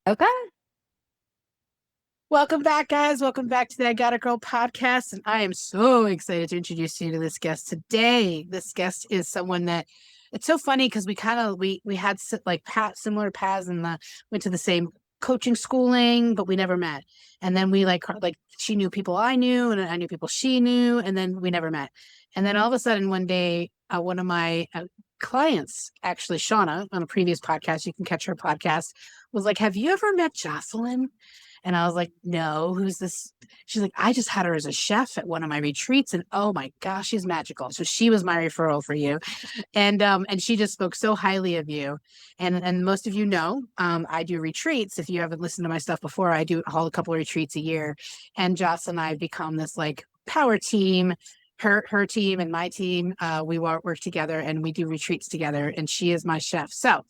Okay. Welcome back, guys. Welcome back to the I Got a Girl podcast. And I am so excited to introduce you to this guest today. This guest is someone that it's so funny because we had similar paths and went to the same coaching schooling, but we never met. And then we like she knew people I knew, and I knew people she knew, and then we never met. And then all of a sudden one day, one of my clients, actually Shauna, on a previous podcast, you can catch her podcast, was like, "Have you ever met Jocelyn?" And I was like, no, who's this? She's like, I just had her as a chef at one of my retreats, and oh my gosh, she's magical. So she was my referral for you. And she just spoke so highly of you. And most of you know, I do retreats. If you haven't listened to my stuff before, I do hold a couple of retreats a year. And Joss and I have become this like power team. Her team and my team, we work together and we do retreats together. And she is my chef. So,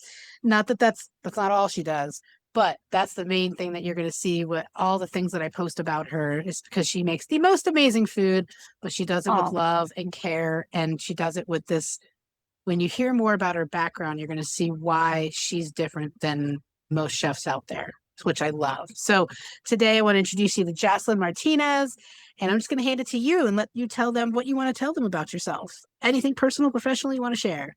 not that that's not all she does, but that's the main thing that you're going to see with all the things that I post about her is because she makes the most amazing food, but she does it with Oh, love and care. And she does it with this. When you hear more about her background, you're going to see why she's different than most chefs out there, which I love. So today I want to introduce you to Jocelyn Martinez, and I'm just going to hand it to you and let you tell them what you want to tell them about yourself. Anything personal, professional you want to share.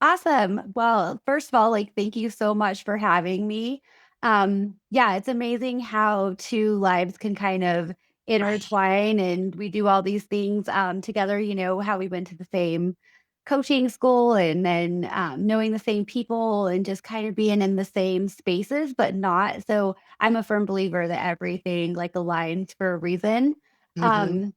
awesome. Well, first of all, thank you so much for having me. Yeah, it's amazing how two lives can kind of Right. intertwine and we do all these things together, how we went to the same coaching school and then knowing the same people and just kind of being in the same spaces, but not. So I'm a firm believer that everything like aligns for a reason. Mm-hmm. Um,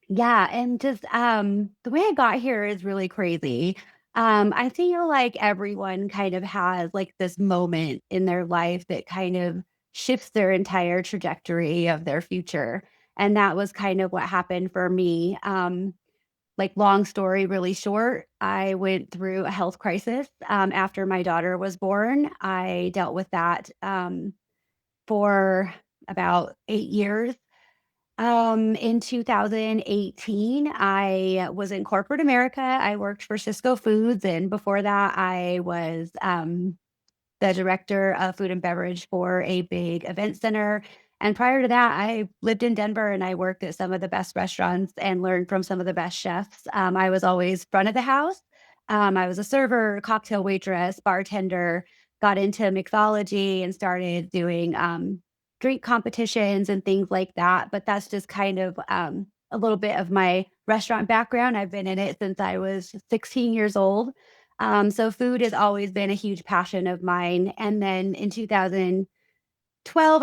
Yeah, and just the way I got here is really crazy. I feel like everyone kind of has like this moment in their life that kind of shifts their entire trajectory of their future. And that was kind of what happened for me. Like long story really short, I went through a health crisis after my daughter was born. I dealt with that for about 8 years. In 2018, I was in corporate America. I worked for Cisco Foods, and before that, I was the director of food and beverage for a big event center. And prior to that, I lived in Denver and I worked at some of the best restaurants and learned from some of the best chefs. I was always front of the house. I was a server, cocktail waitress, bartender, got into mixology and started doing drink competitions and things like that. But that's just kind of a little bit of my restaurant background. I've been in it since I was 16 years old. So food has always been a huge passion of mine. And then in 2012,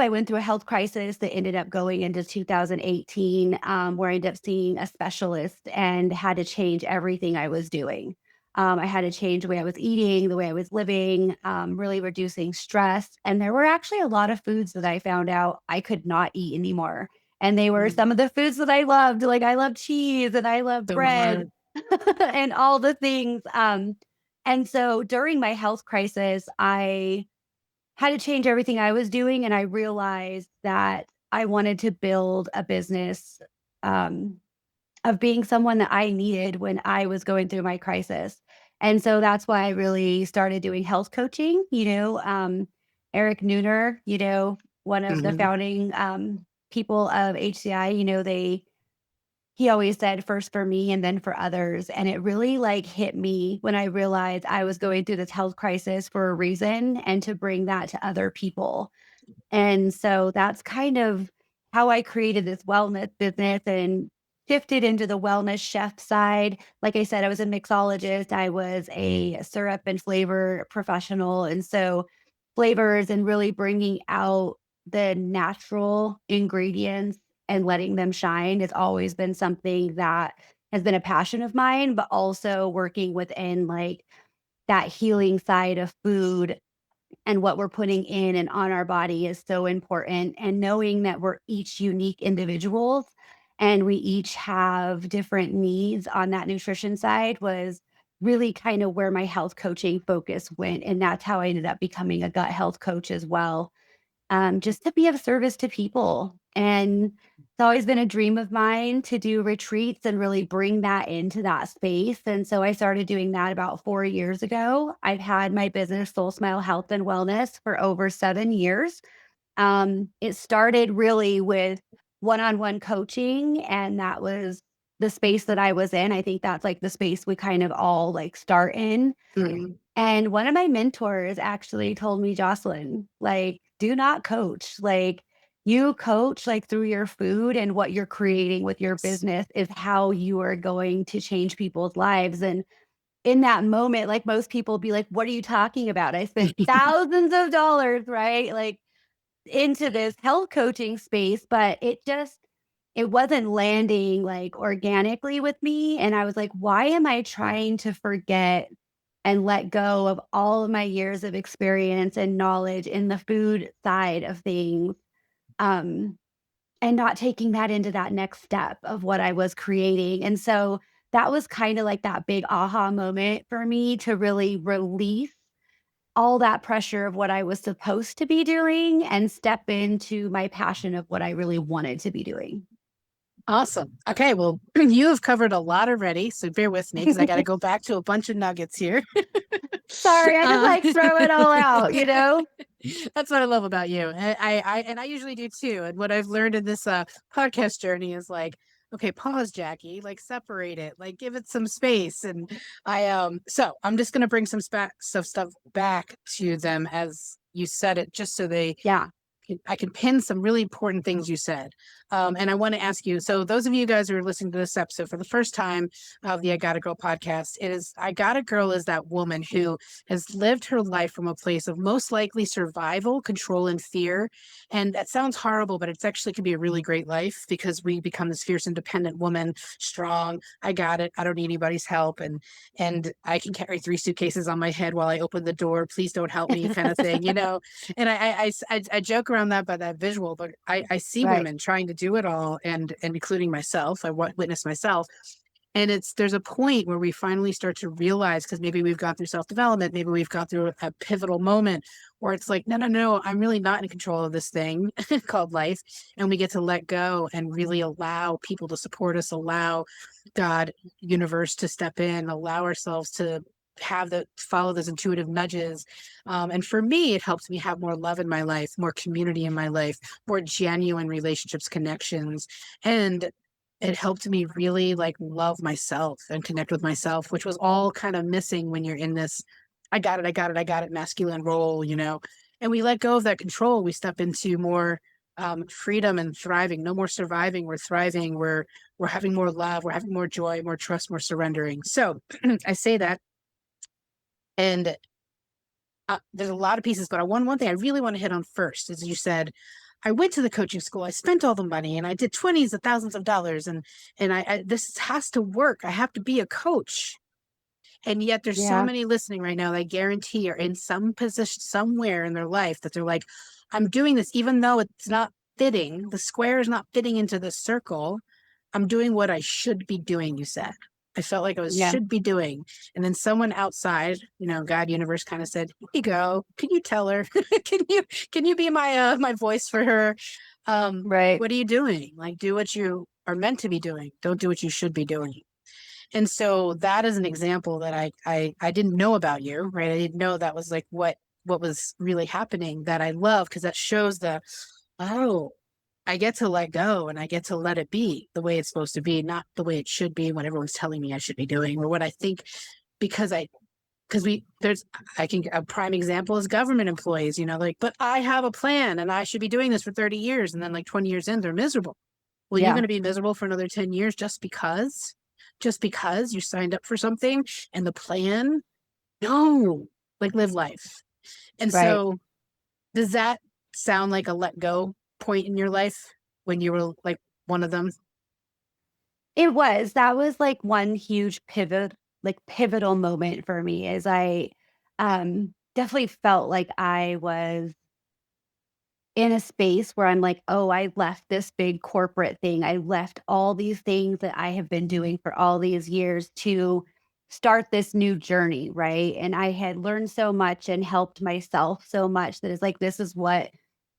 I went through a health crisis that ended up going into 2018, where I ended up seeing a specialist and had to change everything I was doing. I had to change the way I was eating, the way I was living, really reducing stress. And there were actually a lot of foods that I found out I could not eat anymore. And they were Mm. some of the foods that I loved. Like I love cheese and I love So bread hard. and all the things. And so during my health crisis, I had to change everything I was doing. And I realized that I wanted to build a business um, of being someone that I needed when I was going through my crisis. And so that's why I really started doing health coaching. Eric Nooner, one of the Mm-hmm. founding people of HCI, he always said first for me and then for others. And it really like hit me when I realized I was going through this health crisis for a reason and to bring that to other people. And so that's kind of how I created this wellness business and shifted into the wellness chef side. Like I said, I was a mixologist, I was a syrup and flavor professional. And so flavors and really bringing out the natural ingredients and letting them shine has always been something that has been a passion of mine, but also working within like that healing side of food and what we're putting in and on our body is so important. And knowing that we're each unique individuals and we each have different needs on that nutrition side was really kind of where my health coaching focus went. And that's how I ended up becoming a gut health coach as well. just to be of service to people. And it's always been a dream of mine to do retreats and really bring that into that space. And so I started doing that about 4 years ago. I've had my business, Soul Smile Health and Wellness, for over 7 years. It started really with one on one coaching, and that was the space that I was in. I think that's like the space we kind of all like start in. Mhm. And one of my mentors actually told me, Jocelyn, like, do not coach. Like, you coach like through your food, and what you're creating with your Yes. business is how you are going to change people's lives. And in that moment, like most people be like, what are you talking about? I spent thousands of dollars, right? Like into this health coaching space, but it wasn't landing like organically with me. And I was like, why am I trying to forget and let go of all of my years of experience and knowledge in the food side of things? Um, and not taking that into that next step of what I was creating. And so that was kind of like that big aha moment for me to really release all that pressure of what I was supposed to be doing and step into my passion of what I really wanted to be doing. Awesome. Okay, well, you have covered a lot already, so bear with me because I got to go back to a bunch of nuggets here. Sorry, I just uh, like throw it all out, you know? that's what I love about you. And I usually do too. And what I've learned in this podcast journey is like, okay, pause, Jackie, like separate it, like give it some space. And so I'm just gonna bring some stuff back to them as you said it, just so Yeah, I can pin some really important things you said. And I want to ask you, so those of you guys who are listening to this episode for the first time of the I Got a Girl podcast, it is I Got a Girl is that woman who has lived her life from a place of most likely survival, control, and fear. And that sounds horrible, but it's actually can be a really great life because we become this fierce, independent woman, strong. I got it. I don't need anybody's help. And I can carry 3 suitcases on my head while I open the door. Please don't help me, kind of thing, and I joke around that by that visual, but I see right. women trying to do it all, and including myself. I witnessed myself, and there's a point where we finally start to realize, because maybe we've gone through self-development, maybe we've gone through a pivotal moment where it's like, no, no, no, I'm really not in control of this thing called life, and we get to let go and really allow people to support us, allow God, universe to step in, allow ourselves to follow those intuitive nudges. And for me, it helps me have more love in my life, more community in my life, more genuine relationships, connections. And it helped me really like love myself and connect with myself, which was all kind of missing when you're in this I got it masculine role. And we let go of that control. We step into more freedom and thriving. No more surviving. We're thriving. We're having more love. We're having more joy, more trust, more surrendering. So I say that, and there's a lot of pieces, but one thing I really want to hit on first is you said, I went to the coaching school, I spent all the money, and I did 20s of thousands of dollars, and I this has to work. I have to be a coach. And yet there's so Yeah, many listening right now that I guarantee are in some position somewhere in their life that they're like, I'm doing this even though it's not fitting. The square is not fitting into the circle. I'm doing what I should be doing, you said. I felt like I was yeah, should be doing. And then someone outside, God universe kind of said, here you go. Can you tell her? can you be my voice for her? right. What are you doing? Like do what you are meant to be doing. Don't do what you should be doing. And so that is an example that I didn't know about you, right? I didn't know that was like what was really happening that I love, because that shows oh, I get to let go and I get to let it be the way it's supposed to be, not the way it should be when everyone's telling me I should be doing, or what I think, because I can, a prime example is government employees, like, but I have a plan and I should be doing this for 30 years. And then like 20 years in, they're miserable. Well, you're going Yeah, to be miserable for another 10 years just because you signed up for something and the plan, no, like live life. And right. so does that sound like a let go point in your life when you were like one of them? That was like one huge pivotal moment for me as I definitely felt like I was in a space where I'm like, oh, I left this big corporate thing. I left all these things that I have been doing for all these years to start this new journey. Right. And I had learned so much and helped myself so much that it's like, this is what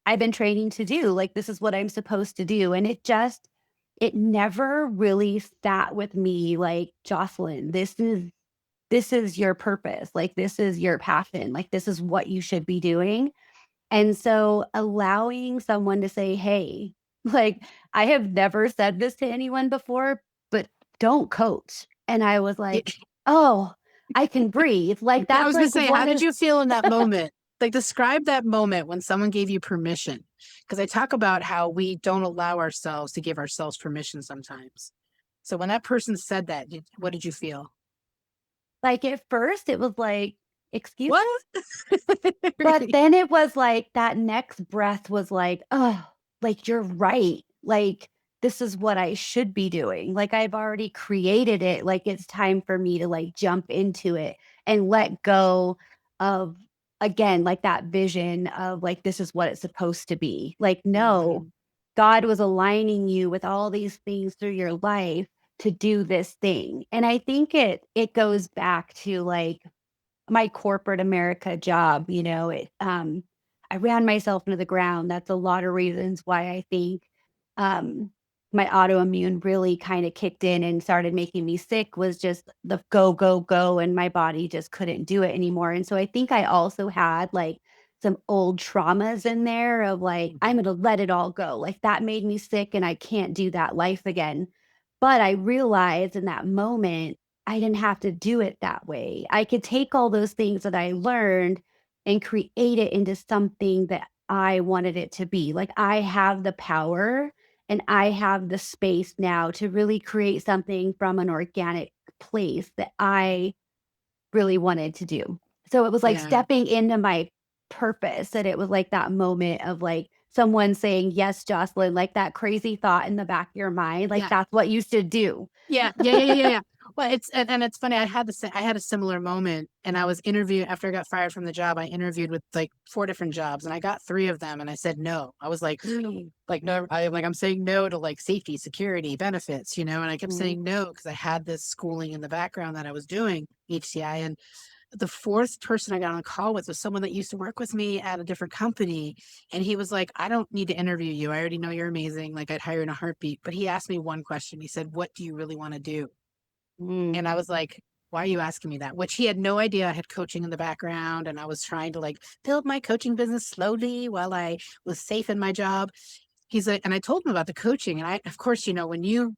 I've been training to do. Like, this is what I'm supposed to do. And it never really sat with me like, Jocelyn, this is your purpose. Like, this is your passion. Like, this is what you should be doing. And so allowing someone to say, hey, like, I have never said this to anyone before, but don't coach. And I was like, oh, I can breathe. Like, Yeah, I that's was gonna like say, how one did of, you feel in that moment? Like, describe that moment when someone gave you permission. Because I talk about how we don't allow ourselves to give ourselves permission sometimes. So when that person said that, what did you feel? like, at first it was like, excuse. What? But Really? then it was like that next breath was like, oh, like, you're right. Like, this is what I should be doing. Like, I've already created it. Like, it's time for me to like jump into it and let go of, again, like that vision of like, this is what it's supposed to be. Like, no, Mhm. God was aligning you with all these things through your life to do this thing. And I think it goes back to like my corporate America job, I ran myself into the ground. That's a lot of reasons why I think um my autoimmune really kind of kicked in and started making me sick, was just the go, go, go, and my body just couldn't do it anymore. And so I think I also had like some old traumas in there of like, I'm gonna let it all go. Like, that made me sick and I can't do that life again. But I realized in that moment I didn't have to do it that way. I could take all those things that I learned and create it into something that I wanted it to be. Like, I have the power and I have the space now to really create something from an organic place that I really wanted to do. So it was like Yeah. stepping into my purpose, that it was like that moment of like someone saying, yes, Jocelyn, like that crazy thought in the back of your mind, like, Yeah. that's what you should do. Yeah. Well, and it's funny. I had a similar moment, and I was interviewed after I got fired from the job. I interviewed with like 4 different jobs, and I got 3 of them, and I said no. I was like, like no, I'm saying no to like safety, security, benefits, and I kept Mhm. saying no because I had this schooling in the background that I was doing HCI, and the fourth person I got on a call with was someone that used to work with me at a different company. And he was like, I don't need to interview you. I already know you're amazing. Like, I'd hire in a heartbeat. But he asked me one question. He said, what do you really want to do? Mm. And I was like, why are you asking me that? Which he had no idea I had coaching in the background. And I was trying to like build my coaching business slowly while I was safe in my job. He's like, and I told him about the coaching. And of course, when you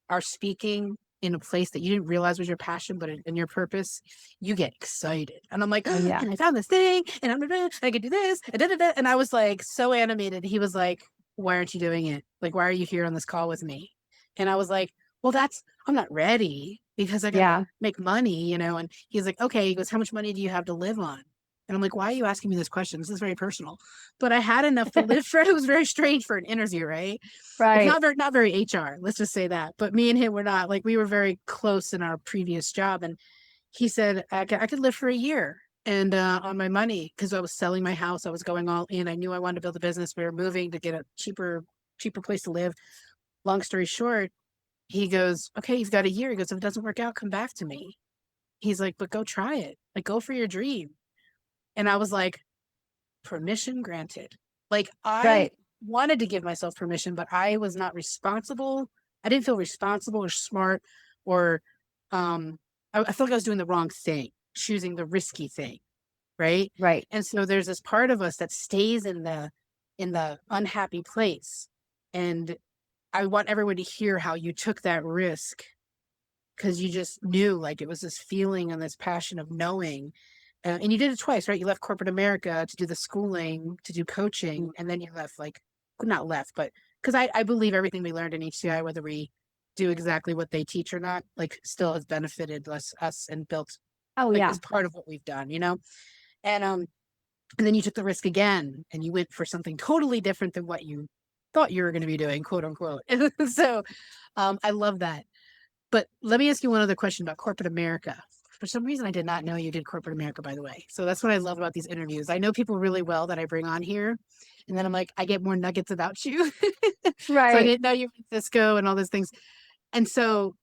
are speaking in a place that you didn't realize was your passion, but in your purpose, you get excited. And I'm like, Oh, oh, yeah. and I found this thing, and I could do this, and, and I was like so animated. He was like, why aren't you doing it? Like, why are you here on this call with me? And I was like, well, I'm not ready because I got to Yeah. make money, And he's like, okay. He goes, how much money do you have to live on? And I'm like, why are you asking me this question? This is very personal. But I had enough to live for. It was very strange for an interview, right? Like, Right. not very HR, let's just say that. But me and him were not, like, we were very close in our previous job. And he said I could live for a year and on my money, because I was selling my house. I was going all in. I knew I wanted to build a business. We were moving to get a cheaper place to live. Long story short, he goes, okay, you've got a year. He goes, if it doesn't work out, come back to me. He's like, but go try it. Like, go for your dream. And I was like, permission granted. Like, I Right. wanted to give myself permission, but I was not responsible. I didn't feel responsible or smart, or I felt like I was doing the wrong thing, choosing the risky thing, right? Right. And so there's this part of us that stays in the unhappy place. And I want everyone to hear how you took that risk because you just knew, like, it was this feeling and this passion of knowing. And you did it twice, right? You left corporate America to do the schooling, to do coaching, and then you left, like, not left, but because I believe everything we learned in HCI, whether we do exactly what they teach or not, like, still has benefited us and built, Oh, like, yeah. as part of what we've done. And then you took the risk again and you went for something totally different than what you thought you were going to be doing, quote unquote. So I love that. But let me ask you one other question about corporate America. For some reason, I did not know you did corporate America, by the way. So that's what I love about these interviews. I know people really well that I bring on here. And then I'm like, I get more nuggets about you. So I Right. didn't know you were in Cisco and all those things. And so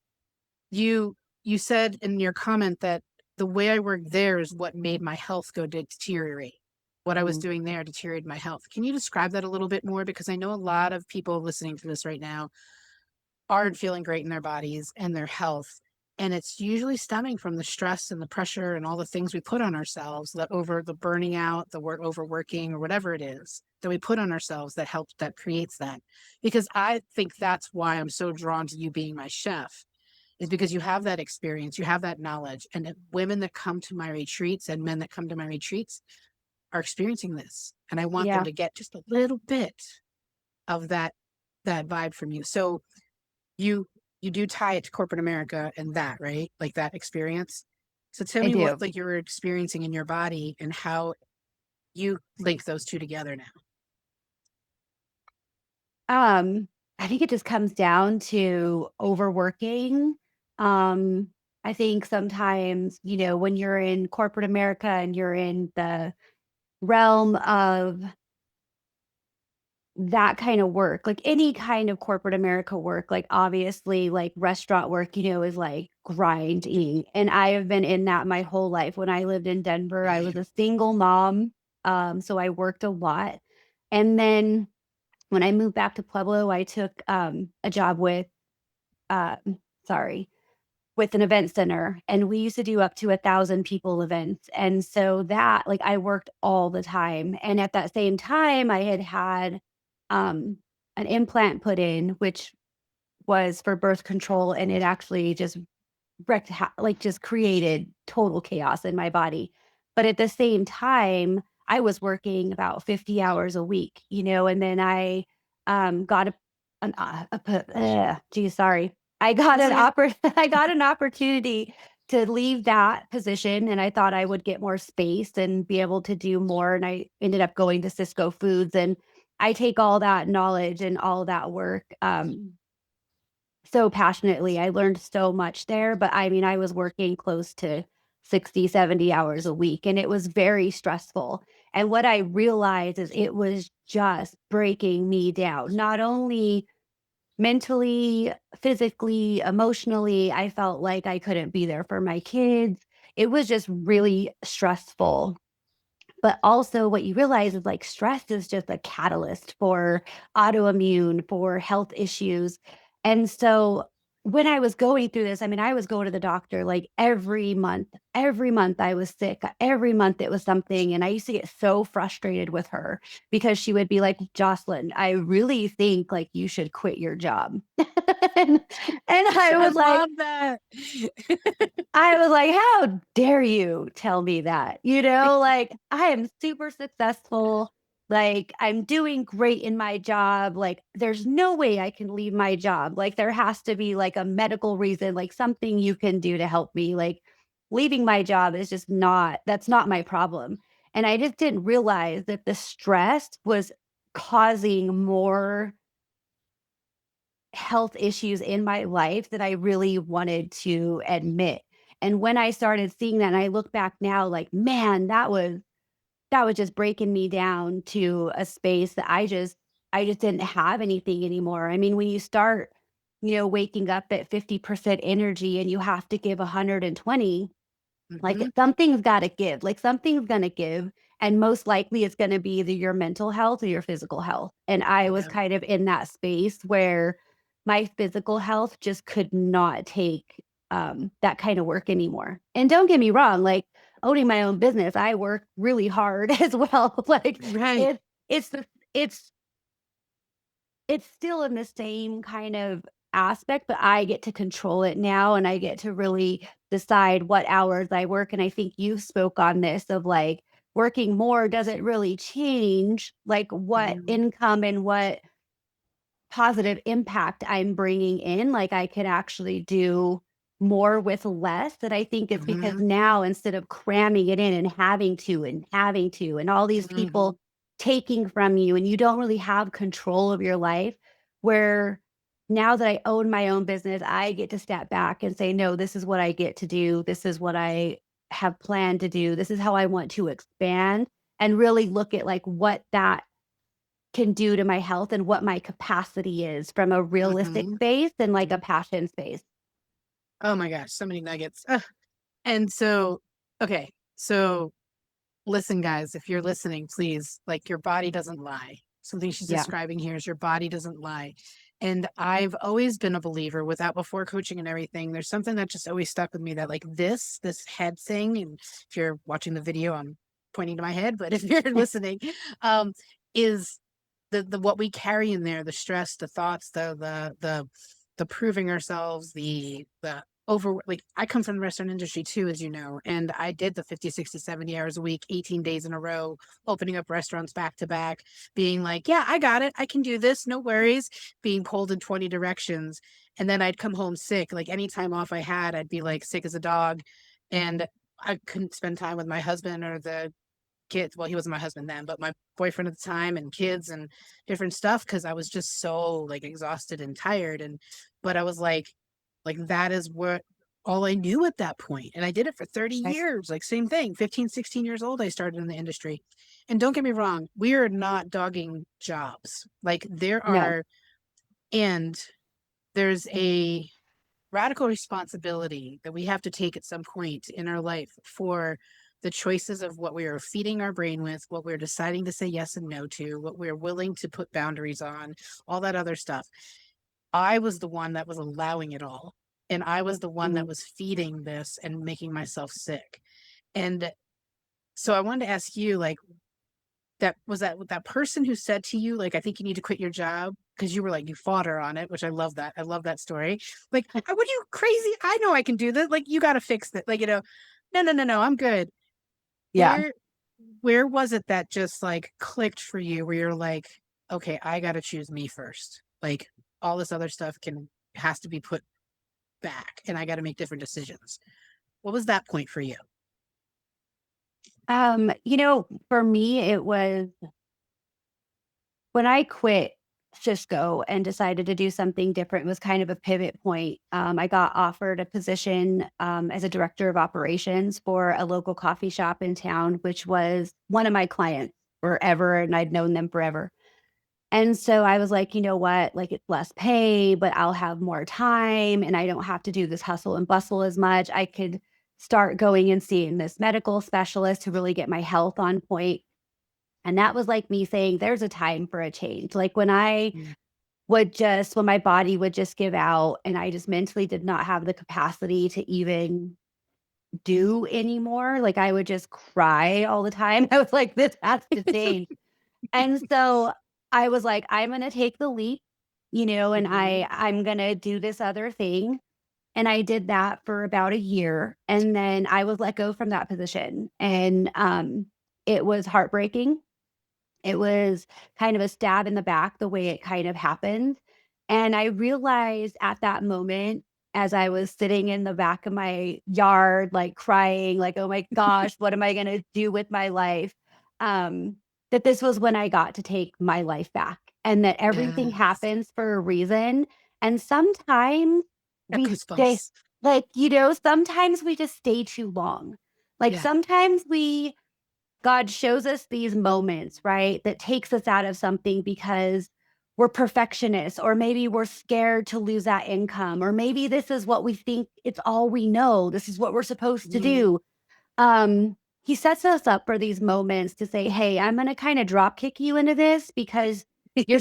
you you said in your comment that the way I work there is what made my health go deteriorate. what I was Mhm. doing there deteriorated my health. Can you describe that a little bit more? Because I know a lot of people listening to this right now aren't feeling great in their bodies and their health. And it's usually stemming from the stress and the pressure and all the things we put on ourselves, that over the burning out, the overworking, or whatever it is that we put on ourselves that helps, that creates that. Because I think that's why I'm so drawn to you being my chef, is because you have that experience, you have that knowledge. And women that come to my retreats and men that come to my retreats are experiencing this. And I want them Yeah, to get just a little bit of that vibe from you. So you you do tie it to corporate America and that, right? Like that experience. So tell I me what do. like you're experiencing in your body and how you link those two together now. Um, I think it just comes down to overworking. Um, I think sometimes, when you're in corporate America and you're in the realm of that kind of work, like any kind of corporate America work, like obviously like restaurant work, is like grinding. And I have been in that my whole life. When I lived in Denver, I was a single mom. So I worked a lot. And then when I moved back to Pueblo, I took a job uh, sorry, with an event center, and we used to do up to 1,000 people events. And so that, like, I worked all the time. And at that same time, I had um, an implant put in, which was for birth control, and it actually just like just created total chaos in my body. But at the same time, I was working about 50 hours a week, and then I got geez, sorry. I got That's okay. I got an opportunity to leave that position, and I thought I would get more space and be able to do more. And I ended up going to Cisco Foods, and I take all that knowledge and all that work so passionately. I learned so much there, but I mean, I was working close to 60, 70 hours a week, and it was very stressful. And what I realized is it was just breaking me down, not only mentally, physically, emotionally. I felt like I couldn't be there for my kids. It was just really stressful. But also, what you realize is like stress is just a catalyst for autoimmune, for health issues. And so when I was going through this, I mean, I was going to the doctor like every month. Every month I was sick. Every month it was something. And I used to get so frustrated with her because she would be like, Jocelyn, I really think like you should quit your job. and, and I I was like, love that. how dare you tell me that? Like I am super successful. Like I'm doing great in my job. Like there's no way I can leave my job. Like there has to be like a medical reason, like something you can do to help me. Like leaving my job is just that's not my problem. And I just didn't realize that the stress was causing more health issues in my life that I really wanted to admit. And when I started seeing that, and I look back now, like, man, that was just breaking me down to a space that I just didn't have anything anymore. I mean, when you start, waking up at 50% energy and you have to give 120, like Hmm. something's gotta give, like something's gonna give, and most likely it's gonna be either your mental health or your physical health. And I was Yeah. kind of in that space where my physical health just could not take that kind of work anymore. And don't get me wrong, like owning my own business, I work really hard as well. Like Right. it's the it's it's still in the same kind of aspect, but I get to control it now and I get to really decide what hours I work. And I think you spoke on this of like working more doesn't really change like what Hmm. income and what positive impact I'm bringing in. Like I could actually do more with less. And I think it's because Hmm. now instead of cramming it in and having to, and all these Hmm. people taking from you, and you don't really have control of your life, where now that I own my own business, I get to step back and say, no, this is what I get to do. This is what I have planned to do. This is how I want to expand and really look at like what that can do to my health and what my capacity is from a realistic Hmm. space and like a passion space. Oh my gosh, so many nuggets. And so, okay, so Listen, guys, if you're listening, please, like, your body doesn't lie. Something she's Yeah. describing here is your body doesn't lie. And I've always been a believer without before coaching and everything. There's something that just always stuck with me that like this head thing, and if you're watching the video, I'm pointing to my head, but if you're listening, um, is the what we carry in there, the stress, the thoughts, the proving ourselves, the over like I come from the restaurant industry too, as you know, and I did the 50, 60, 70 hours a week, 18 days in a row, opening up restaurants back to back, being like, yeah, I got it. I can do this. No worries. Being pulled in 20 directions. And then I'd come home sick. Like any time off I had, I'd be like sick as a dog. And I couldn't spend time with my husband or the kids. Well, he wasn't my husband then, but my boyfriend at the time and kids and different stuff because I was just so like exhausted and tired. And but I was like that is what all I knew at that point. And I did it for 30 Right. years, like same thing. 15, 16 years old, I started in the industry. And don't get me wrong, we are not dogging jobs. Like there No. are, and there's a radical responsibility that we have to take at some point in our life for the choices of what we are feeding our brain with, what we're deciding to say yes and no to, what we're willing to put boundaries on, all that other stuff. I was the one that was allowing it all. And I was the one that Mhm. was feeding this and making myself sick. And so I wanted to ask you, like, that person who said to you, like, I think you need to quit your job because you were like, you fought her on it, which I love that. I love that story. Like, what are you crazy? I know I can do this. Like, you got to fix that. Like, no, no, no, no, I'm good. Yeah. Where, where was it that just like clicked for you where you're like, okay, I got to choose me first. Like, all this other stuff has to be put back and I got to make different decisions. What was that point for you? For me, it was when I quit Cisco and decided to do something different. It was kind of a pivot point. I got offered a position as a director of operations for a local coffee shop in town, which was one of my clients forever, and I'd known them forever. And so I was like, you know what? Like it's less pay, but I'll have more time and I don't have to do this hustle and bustle as much. I could start going and seeing this medical specialist to really get my health on point. And that was like me saying, there's a time for a change. Like Mm. when my body would just give out and I just mentally did not have the capacity to even do anymore. Like I would just cry all the time. I was like, this has to change. And so I was like, I'm gonna take the leap, and Mhm. I'm gonna do this other thing. And I did that for about a year. And then I was let go from that position. And it was heartbreaking. It was kind of a stab in the back the way it kind of happened. And I realized at that moment, as I was sitting in the back of my yard, like crying, like, oh my gosh, what am I going to do with my life? Um, that this was when I got to take my life back and that everything Yes. happens for a reason. And sometimes Got we stay, goosebumps. sometimes we just stay too long. Like Yeah. sometimes God shows us these moments, right, that takes us out of something because we're perfectionists, or maybe we're scared to lose that income, or maybe this is what we think it's all we know. This is what we're supposed to Mm. do. He sets us up for these moments to say, "Hey, I'm gonna kinda drop kick you into this because you're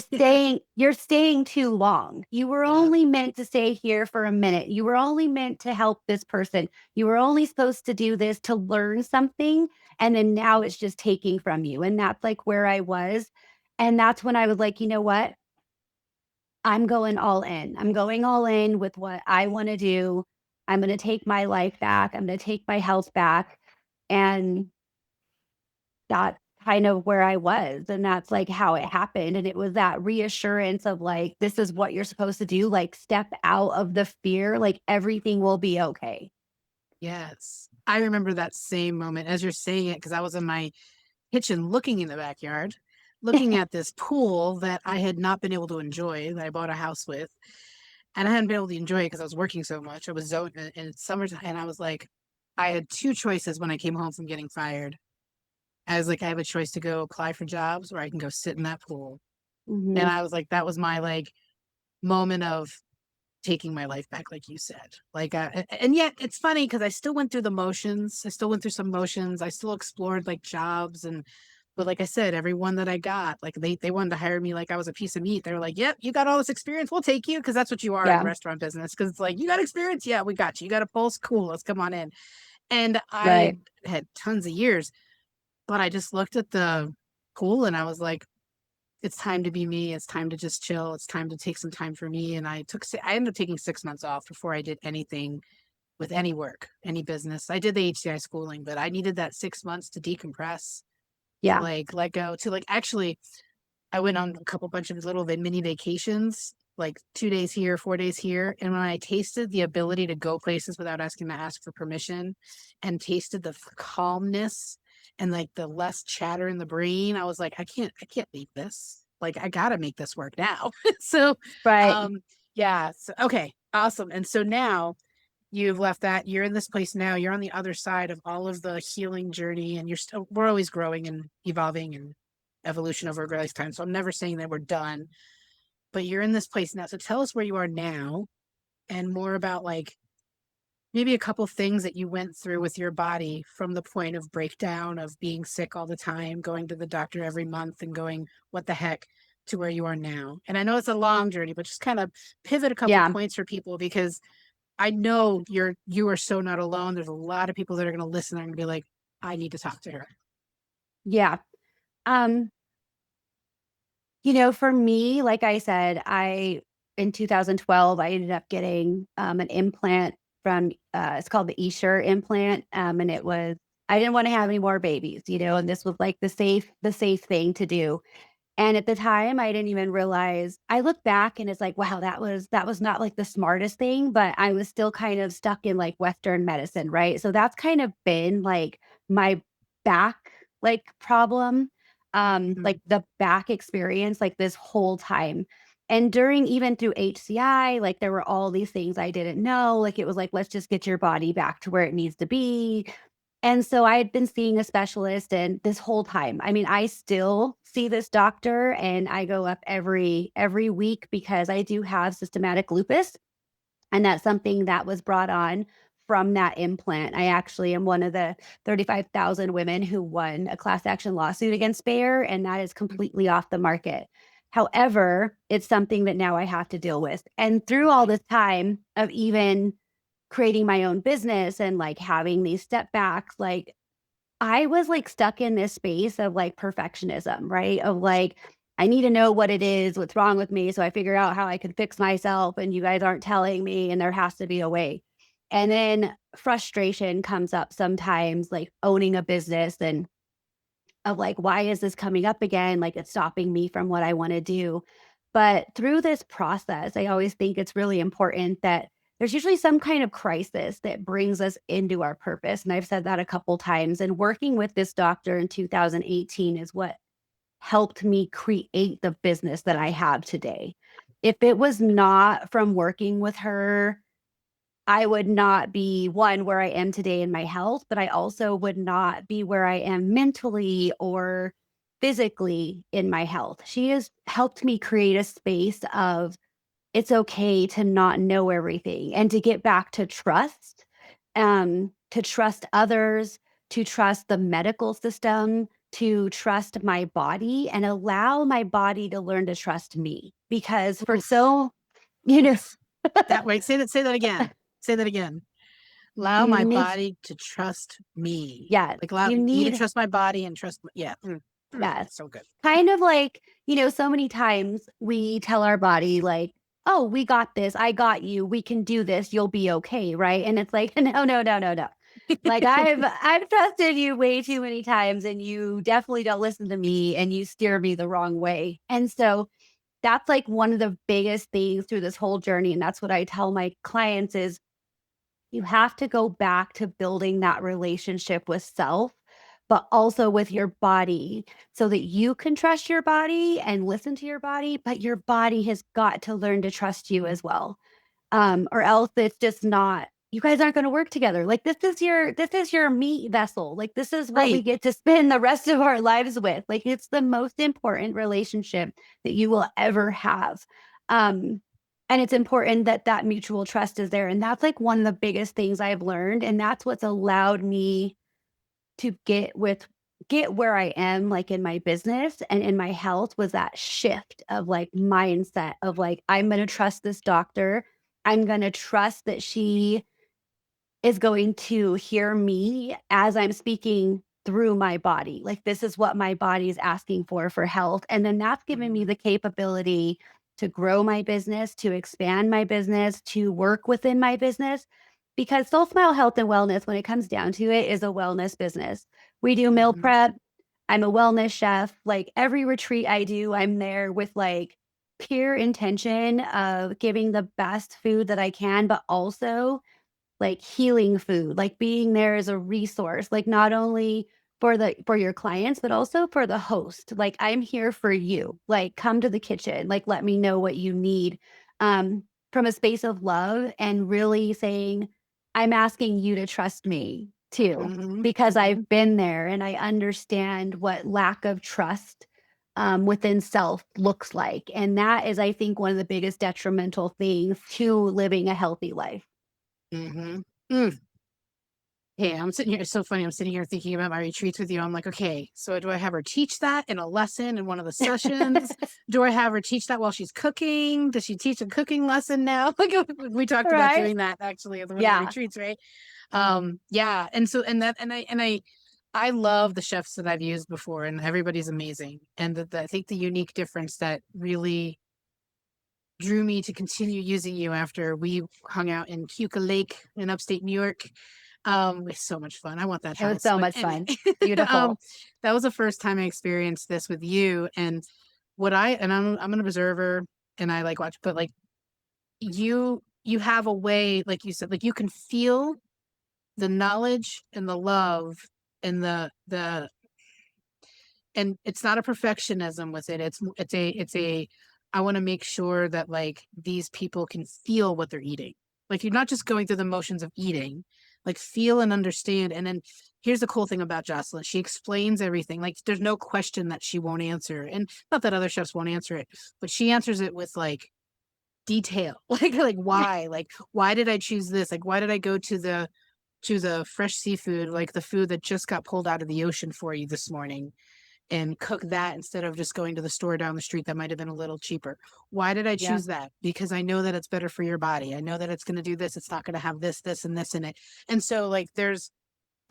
staying too long. You were Yeah. only meant to stay here for a minute. You were only meant to help this person. You were only supposed to do this to learn something, and then now it's just taking from you." And that's, like, where I was, and that's when I was like, "You know what? I'm going all in. I'm going all in with what I wanna do. I'm gonna take my life back. I'm gonna take my health back." And that's kind of where I was, and that's, like, how it happened, and it was that reassurance of, like, this is what you're supposed to do, like, step out of the fear, like, everything will be okay. Yes. I remember that same moment as you're saying it because I was in my kitchen looking in the backyard, looking at this pool that I had not been able to enjoy that I bought a house with. And I hadn't been able to enjoy it because I was working so much. I was zoned and it's summertime. And I was like, I had two choices when I came home from getting fired. I was like, I have a choice to go apply for jobs or I can go sit in that pool. And Mhm. I was like, that was my like moment of taking my life back, like you said. Like, and yet it's funny because I still went through the motions. I still went through some motions. I still explored like jobs but like I said, everyone that I got, like they wanted to hire me like I was a piece of meat. They were like, "Yep, you got all this experience. We'll take you," because that's what you are in the Yeah. restaurant business. Because it's like you got experience, yeah, we got you. You got a pulse, cool. Let's come on in. And I Right. had tons of years, but I just looked at the pool and I was like, it's time to be me. It's time to just chill. It's time to take some time for me. And I ended up taking 6 months off before I did anything with any work, any business. I did the HCI schooling, but I needed that 6 months to decompress, to Yeah. like let go, to like actually, I went on a couple bunch of little mini vacations, like 2 days here, 4 days here. And when I tasted the ability to go places without asking to ask for permission and tasted the calmness and like the less chatter in the brain, I was like, I can't leave this. Like, I gotta make this work now. So, Right. um, yeah. So, okay. Awesome. And so now you've left that, you're in this place now, you're on the other side of all of the healing journey, and we're always growing and evolving and evolution over a lifetime. So I'm never saying that we're done, but you're in this place now. So tell us where you are now and more about like maybe a couple things that you went through with your body from the point of breakdown of being sick all the time, going to the doctor every month and going, what the heck, to where you are now. And I know it's a long journey, but just kind of pivot a couple Yeah. points for people, because I know you are so not alone. There's a lot of people that are going to listen. I'm going to be like, I need to talk to her. Yeah. Um, for me, like I said, in 2012, I ended up getting an implant from it's called the Essure implant. And I didn't want to have any more babies, and this was like the safe thing to do. And at the time, I didn't even realize. I look back and it's like, wow, that was not like the smartest thing, but I was still kind of stuck in like Western medicine, right? So that's kind of been like my back like problem, Mhm. like the back experience like this whole time. And during even through HCI, like there were all these things I didn't know. Like it was like, let's just get your body back to where it needs to be. And so I had been seeing a specialist and this whole time. I mean, I still see this doctor and I go up every week because I do have systematic lupus, and that's something that was brought on from that implant. I actually am one of the 35,000 women who won a class action lawsuit against Bayer, and that is completely off the market. However, it's something that now I have to deal with. And through all this time of even creating my own business and like having these step backs, like I was like stuck in this space of like perfectionism, right? Of like, I need to know what it is, what's wrong with me. So I figure out how I can fix myself, and you guys aren't telling me, and there has to be a way. And then frustration comes up sometimes, like owning a business and of like, why is this coming up again? Like it's stopping me from what I want to do. But through this process, I always think it's really important that there's usually some kind of crisis that brings us into our purpose. And I've said that a couple times. And working with this doctor in 2018 is what helped me create the business that I have today. If it was not from working with her, I would not be one where I am today in my health, but I also would not be where I am mentally or physically in my health. She has helped me create a space of it's okay to not know everything and to get back to trust others, to trust the medical system, to trust my body and allow my body to learn to trust me. Because for Oof, so, you know, oof. That way, say that again. Say that again. Allow you my need, body to trust me. yeah, Like allow you me to need, trust my body and trust. Yeah. yes. So good. Kind of like, so many times we tell our body, like, oh, we got this. I got you. We can do this. You'll be okay. Right. And it's like, no, no, no, no, no. Like I've trusted you way too many times and you definitely don't listen to me and you steer me the wrong way. And so that's like one of the biggest things through this whole journey. And that's what I tell my clients is you have to go back to building that relationship with self, but also with your body so that you can trust your body and listen to your body, but your body has got to learn to trust you as well. Or else it's just not, you guys aren't going to work together. Like this is your meat vessel. Like this is what we Right. get to spend the rest of our lives with. Like it's the most important relationship that you will ever have. Um, And it's important that that mutual trust is there. And that's like one of the biggest things I've learned. And that's what's allowed me to get where I am like in my business and in my health was that shift of like mindset of like, I'm going to trust this doctor. I'm going to trust that she is going to hear me as I'm speaking through my body. Like, this is what my body is asking for health. And then that's given me Mhm, the capability to grow my business, to expand my business, to work within my business. Because Soul Smile Health and Wellness, when it comes down to it, is a wellness business. We do meal mhm, prep. I'm a wellness chef. Like every retreat I do, I'm there with like pure intention of giving the best food that I can, but also like healing food, like being there as a resource, like not only for your clients, but also for the host. Like I'm here for you. Like come to the kitchen, like let me know what you need. Um, from a space of love and really saying, I'm asking you to trust me too, mhm, because mhm, I've been there and I understand what lack of trust within self looks like. And that is, I think, one of the biggest detrimental things to living a healthy life. mhm. Mm. Hey, I'm sitting here. It's so funny. I'm sitting here thinking about my retreats with you. I'm like, okay, so do I have her teach that in a lesson in one of the sessions? Do I have her teach that while she's cooking? Does she teach a cooking lesson now? Like we talked about Right? doing that actually at one of the Yeah. retreats, right? Yeah. And so I love the chefs that I've used before, and everybody's amazing. And I think the unique difference that really drew me to continue using you after we hung out in Cuca Lake in upstate New York. It's so much fun. I want that It was house. so But much anyway, fun. um, Beautiful. that was the first time I experienced this with you. And I'm an observer and I like watch, but like you have a way, like you said, like you can feel the knowledge and the love and the and it's not a perfectionism with it. It's a I want to make sure that like these people can feel what they're eating. Like you're not just going through the motions of eating, like feel and understand. And then here's the cool thing about Jocelyn. She explains everything. Like there's no question that she won't answer. And not that other chefs won't answer it, but she answers it with like detail. Like why? Like why did I choose this? Like why did I go to the fresh seafood, like the food that just got pulled out of the ocean for you this morning? And cook that instead of just going to the store down the street that might have been a little cheaper. Why did I Yeah. choose that? Because I know that it's better for your body. I know that it's going to do this. It's not going to have this, this, and this in it. And so like there's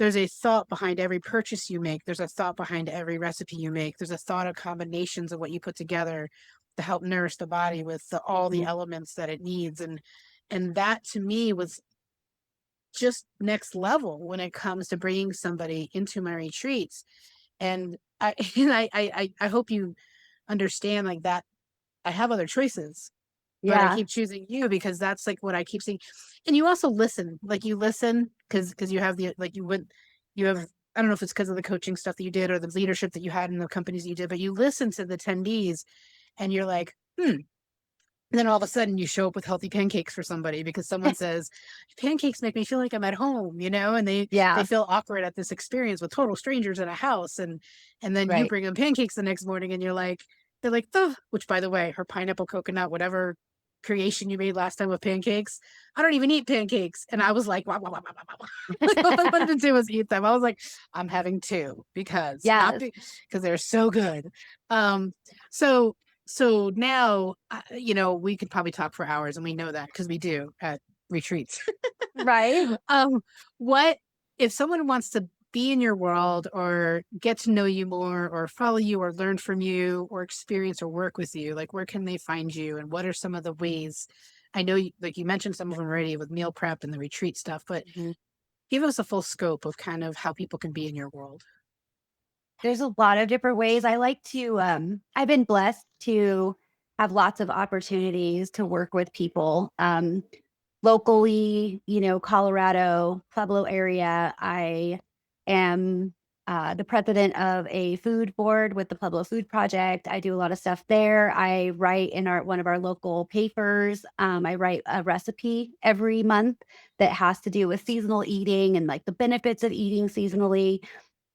a thought behind every purchase you make. There's a thought behind every recipe you make. There's a thought of combinations of what you put together to help nourish the body with all the Mhm. elements that it needs. And that to me was just next level when it comes to bringing somebody into my retreats. And I and I hope you understand like that I have other choices, but I Yeah. keep choosing you because that's like what I keep seeing. And you also listen, like you listen because you have the like you have I don't know if it's because of the coaching stuff that you did or the leadership that you had in the companies you did, but you listen to the attendees and you're like, and then all of a sudden you show up with healthy pancakes for somebody because someone says, pancakes make me feel like I'm at home, and they Yeah. feel awkward at this experience with total strangers in a house. And then you Right. bring them pancakes the next morning and they're like, oh, which by the way, her pineapple coconut, whatever creation you made last time with pancakes, I don't even eat pancakes. And I was like, wow, wow, wow, wow, wow, wow. Like all I wanted to do was eat them. I was like, I'm having two because not Yes. because they're so good. Um, so so now, we could probably talk for hours, and we know that because we do at retreats. Right. um, what if someone wants to be in your world or get to know you more or follow you or learn from you or experience or work with you? Like, where can they find you, and what are some of the ways? I know, like you mentioned some of them already with meal prep and the retreat stuff, but Mhm. give us a full scope of kind of how people can be in your world. There's a lot of different ways. I like to, I've been blessed to have lots of opportunities to work with people. Locally, Colorado, Pueblo area, I am the president of a food board with the Pueblo Food Project. I do a lot of stuff there. I write in one of our local papers. I write a recipe every month that has to do with seasonal eating and like the benefits of eating seasonally.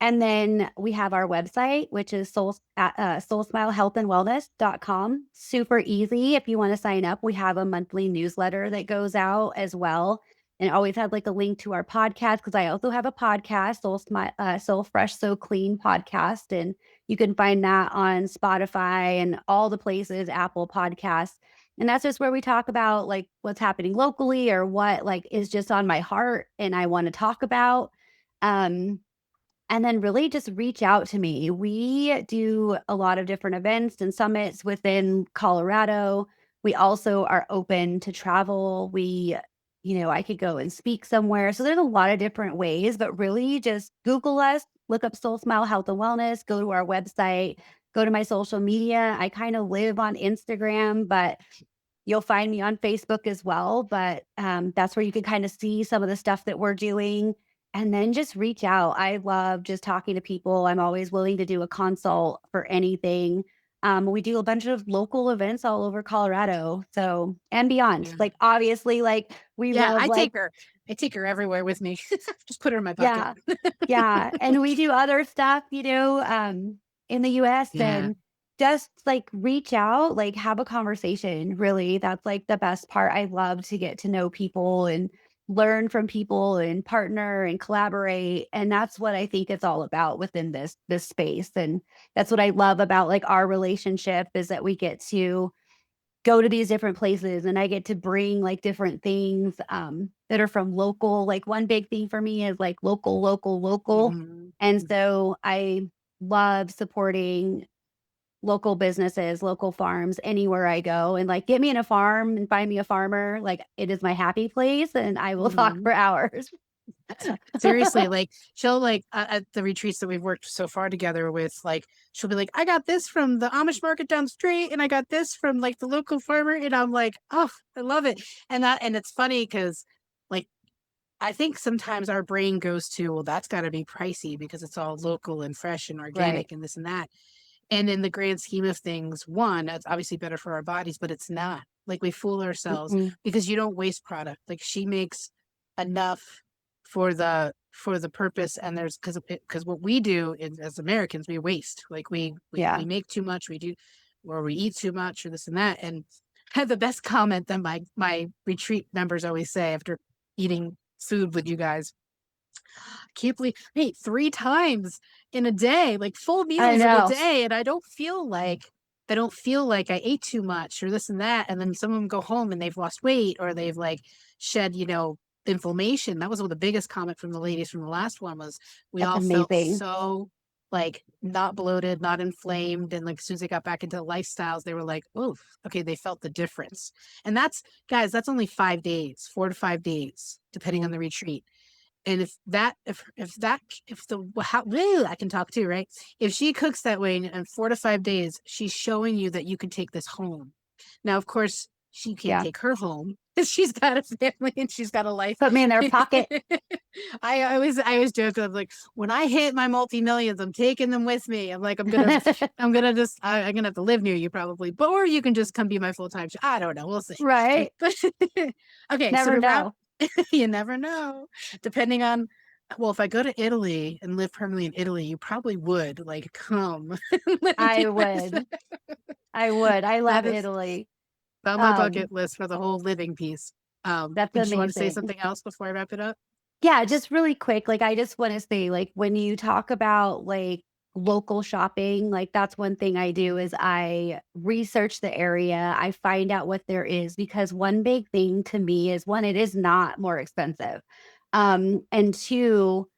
And then we have our website, which is soulsmilehealthandwellness.com. Super easy. If you want to sign up, we have a monthly newsletter that goes out as well. And always have like a link to our podcast, because I also have a podcast, Soul Fresh, So Clean podcast. And you can find that on Spotify and all the places, Apple Podcasts. And that's just where we talk about like what's happening locally or what like is just on my heart and I want to talk about. Um, and then really just reach out to me. We do a lot of different events and summits within Colorado. We also are open to travel. I could go and speak somewhere. So there's a lot of different ways, but really just Google us, look up Soul Smile Health and Wellness, go to our website, go to my social media. I kind of live on Instagram, but you'll find me on Facebook as well, but that's where you can kind of see some of the stuff that we're doing, and then just reach out. I love just talking to people. I'm always willing to do a consult for anything. We do a bunch of local events all over Colorado, so and beyond. Yeah. Like obviously, like we Yeah, love like I take her everywhere with me. Just put her in my pocket. yeah, yeah, and we do other stuff, in the US, Yeah. and just, like, reach out, like, have a conversation, really, that's, like, the best part. I love to get to know people and learn from people and partner and collaborate, and that's what I think it's all about within this space, and that's what I love about, like, our relationship is that we get to go to these different places and I get to bring like different things that are from local. Like one big thing for me is like local, local, local. Mhm. And so I love supporting local businesses, local farms anywhere I go, and like get me in a farm and find me a farmer. Like it is my happy place and I will talk Mhm. for hours. Seriously, like she'll like at the retreats that we've worked so far together with, like she'll be like, I got this from the Amish market down the street, and I got this from like the local farmer, and I'm like, oh, I love it. And it's funny because like I think sometimes our brain goes to, well, that's got to be pricey because it's all local and fresh and Right. organic and this and that. And in the grand scheme of things, one, it's obviously better for our bodies, but it's not. Like we fool ourselves Mm-mm. because you don't waste product. Like she makes enough for the purpose, and there's because what we do is, as Americans, we waste. Like we Yeah. make too much, we do, or we eat too much, or this and that. And I had the best comment that my retreat members always say after eating food with you guys. Can't believe I ate 3 times in a day, like full I meals in a know. day, and I don't feel like I ate too much or this and that. And then some of them go home and they've lost weight or they've like shed, inflammation. That was one of the biggest comment from the ladies from the last one was we That's all felt amazing. so like not bloated, not inflamed. And like as soon as they got back into lifestyles, they were like, oh, okay, they felt the difference. And that's guys, that's only 5 days, 4 to 5 days, depending on Mm. the retreat. And if the how bleh, I can talk too, right? If she cooks that way in 4 to 5 days, she's showing you that you can take this home. Now, of course, she can't Yeah. take her home because she's got a family and she's got a life. Put me in their pocket. I always joke. I'm like, when I hit my multi-millions, I'm taking them with me. I'm like, I'm gonna have to live near you probably, but or you can just come be my full time. I don't know. We'll see. Right. Okay, so Never to wrap, know. you never know. Depending on, well, if I go to Italy and live permanently in Italy, you probably would like come and live I with. would. I would. I That love is Italy. on my Um, bucket list for the whole living piece. that's Did you want to say amazing. something else before I wrap it up? Yeah, just really quick, like, I just wanna say, like, when you talk about, like, local shopping, like, that's one thing I do is I research the area, I find out what there is, because one big thing to me is, 1, it is not more expensive, and 2,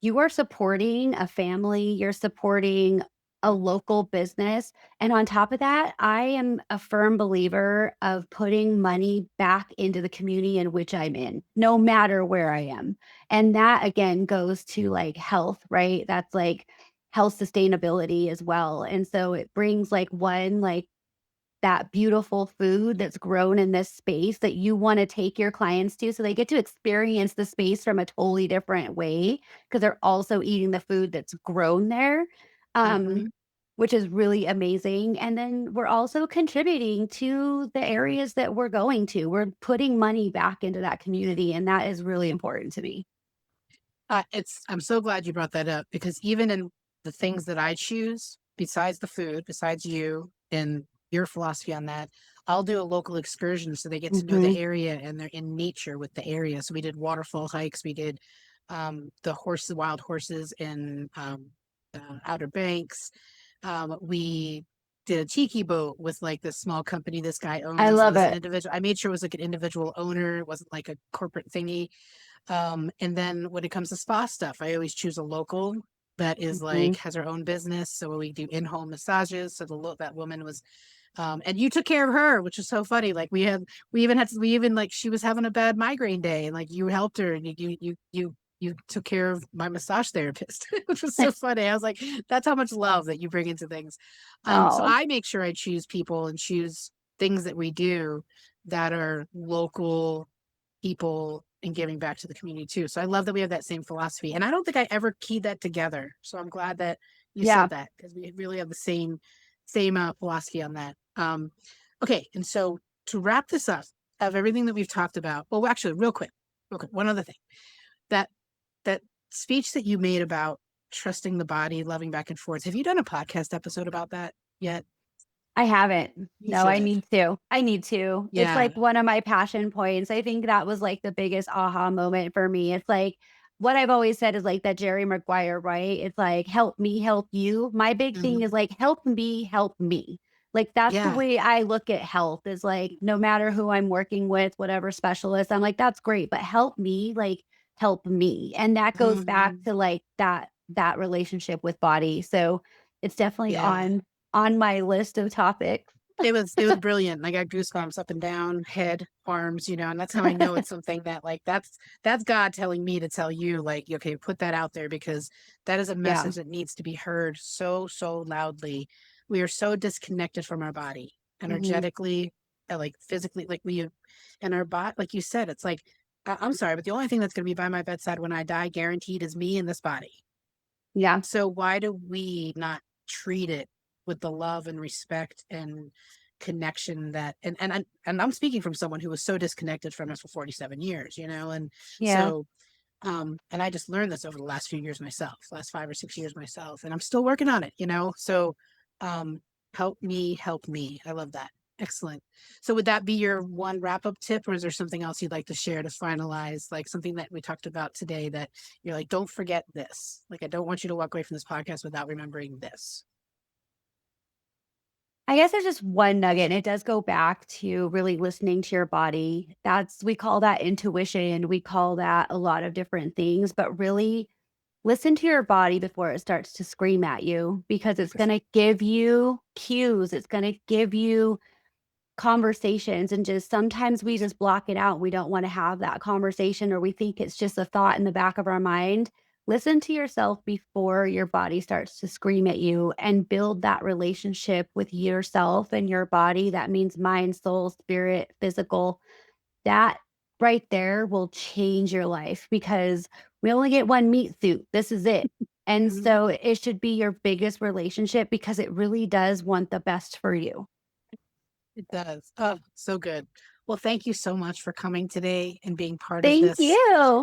you are supporting a family, you're supporting a local business, and on top of that, I am a firm believer of putting money back into the community in which I'm in, no matter where I am. And that again goes to like health, right? That's like health sustainability as well. And so it brings like one, like that beautiful food that's grown in this space that you want to take your clients to. So they get to experience the space from a totally different way because they're also eating the food that's grown there. Um, Mm-hmm. which is really amazing. And then we're also contributing to the areas that we're going to. We're putting money back into that community, and that is really important to me. I'm so glad you brought that up because even in the things that I choose, besides the food, besides you and your philosophy on that, I'll do a local excursion so they get to know the Hmm. area and they're in nature with the area. So we did waterfall hikes, we did the wild horses in Outer Banks. We did a tiki boat with like this small company this guy I owns. It love was an it. individual. I made sure it was like an individual owner. It wasn't like a corporate thingy. And then when it comes to spa stuff, I always choose a local that is Hmm. like has her own business. So we do in-home massages. So that woman was, and you took care of her, which is so funny. Like we even like she was having a bad migraine day, and like you helped her, and you took care of my massage therapist, which was so funny. I was like, that's how much love that you bring into things. So Oh, I make sure I choose people and choose things that we do that are local people and giving back to the community too. So I love that we have that same philosophy. And I don't think I ever keyed that together. So I'm glad that you yeah. said that because we really have the same philosophy on that. Okay, and so to wrap this up of everything that we've talked about, well, actually, real quick, one other thing that that speech that you made about trusting the body, loving back and forth. Have you done a podcast episode about that yet? I haven't. You No, I should. need to. I need to. It's Yeah. like one of my passion points. I think that was like the biggest aha moment for me. It's like what I've always said is like that Jerry Maguire, right? It's like help me help you. My big thing Hmm. is like help me help me. Like that's the Yeah. way I look at health is like no matter who I'm working with, whatever specialist, I'm like that's great, but help me, like help me. And that goes back Hmm. to like that relationship with body. So it's definitely Yeah. on my list of topics. It was brilliant. I got goosebumps up and down, head, arms, and that's how I know it's something that like that's God telling me to tell you, like, okay, put that out there because that is a Yeah. message that needs to be heard so, so loudly. We are so disconnected from our body, Hmm. energetically, like physically, like we and our body, like you said, it's like I'm sorry, but the only thing that's gonna be by my bedside when I die, guaranteed, is me and this body. Yeah. So why do we not treat it with the love and respect and connection that and I'm speaking from someone who was so disconnected from it for 47 years, and Yeah. so and I just learned this over the last few years myself, last 5 or 6 years myself, and I'm still working on it. So um help me. I love that. Excellent. So would that be your one wrap up tip, or is there something else you'd like to share to finalize, like something that we talked about today that you're like, don't forget this. Like, I don't want you to walk away from this podcast without remembering this. I guess there's just one nugget, and it does go back to really listening to your body. We call that intuition. We call that a lot of different things, but really listen to your body before it starts to scream at you because it's going 100%. to give you cues. It's going to give you conversations and just sometimes we just block it out. We don't want to have that conversation or we think it's just a thought in the back of our mind. Listen to yourself before your body starts to scream at you and build that relationship with yourself and your body. That means mind, soul, spirit, physical. That right there will change your life because we only get one meat suit. This is it. And Mhm. so it should be your biggest relationship because it really does want the best for you. It does. Oh, so good. Well, thank you so much for coming today and being part of Thank you.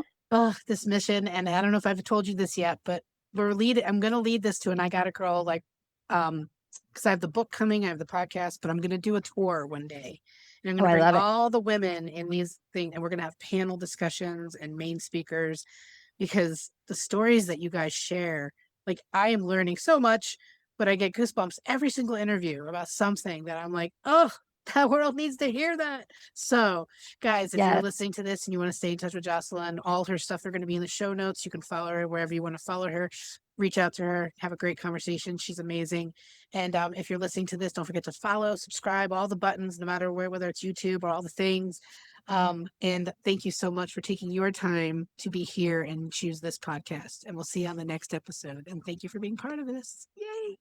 this mission. And I don't know if I've told you this yet, but I'm going to lead this to an I Got a Girl, like, because I have the book coming, I have the podcast, but I'm going to do a tour one day. And I'm going Oh, to I bring love it. all the women in these things, and we're going to have panel discussions and main speakers because the stories that you guys share, like, I am learning so much, but I get goosebumps every single interview about something that I'm like, oh, that world needs to hear that. So, guys, if you're Yes. listening to this and you want to stay in touch with Jocelyn, all her stuff are going to be in the show notes. You can follow her wherever you want to follow her. Reach out to her, have a great conversation. She's amazing. And if you're listening to this, don't forget to follow, subscribe, all the buttons, no matter whether it's YouTube or all the things. And thank you so much for taking your time to be here and choose this podcast. And we'll see you on the next episode. And thank you for being part of this. Yay.